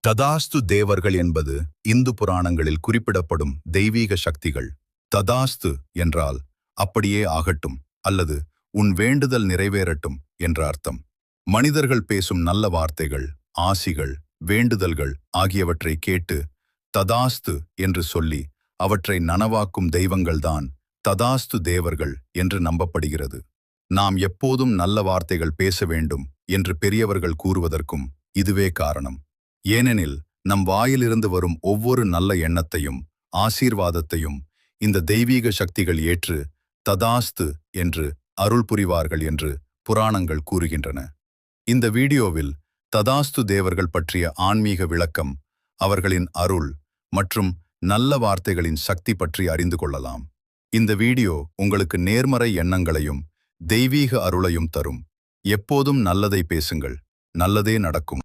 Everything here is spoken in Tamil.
ததாஸ்து தேவர்கள் என்பது இந்து புராணங்களில் குறிப்பிடப்படும் தெய்வீக சக்திகள். ததாஸ்து என்றால் அப்படியே ஆகட்டும் அல்லது உன் வேண்டுதல் நிறைவேறட்டும் என்ற அர்த்தம். மனிதர்கள் பேசும் நல்ல வார்த்தைகள், ஆசிகள், வேண்டுதல்கள் ஆகியவற்றை கேட்டு ததாஸ்து என்று சொல்லி அவற்றை நனவாக்கும் தெய்வங்கள்தான் ததாஸ்து தேவர்கள் என்று நம்பப்படுகிறது. நாம் எப்போதும் நல்ல வார்த்தைகள் பேச வேண்டும் என்று பெரியவர்கள் கூறுவதற்கும் இதுவே காரணம். ஏனெனில் நம் வாயிலிருந்து வரும் ஒவ்வொரு நல்ல எண்ணத்தையும் ஆசீர்வாதத்தையும் இந்த தெய்வீக சக்திகள் ஏற்று ததாஸ்து என்று அருள் புரிவார்கள் என்று புராணங்கள் கூறுகின்றன. இந்த வீடியோவில் ததாஸ்து தேவர்கள் பற்றிய ஆன்மீக விளக்கம், அவர்களின் அருள் மற்றும் நல்ல வார்த்தைகளின் சக்தி பற்றி அறிந்து கொள்ளலாம். இந்த வீடியோ உங்களுக்கு நேர்மறை எண்ணங்களையும் தெய்வீக அருளையும் தரும். எப்போதும் நல்லதை பேசுங்கள், நல்லதே நடக்கும்.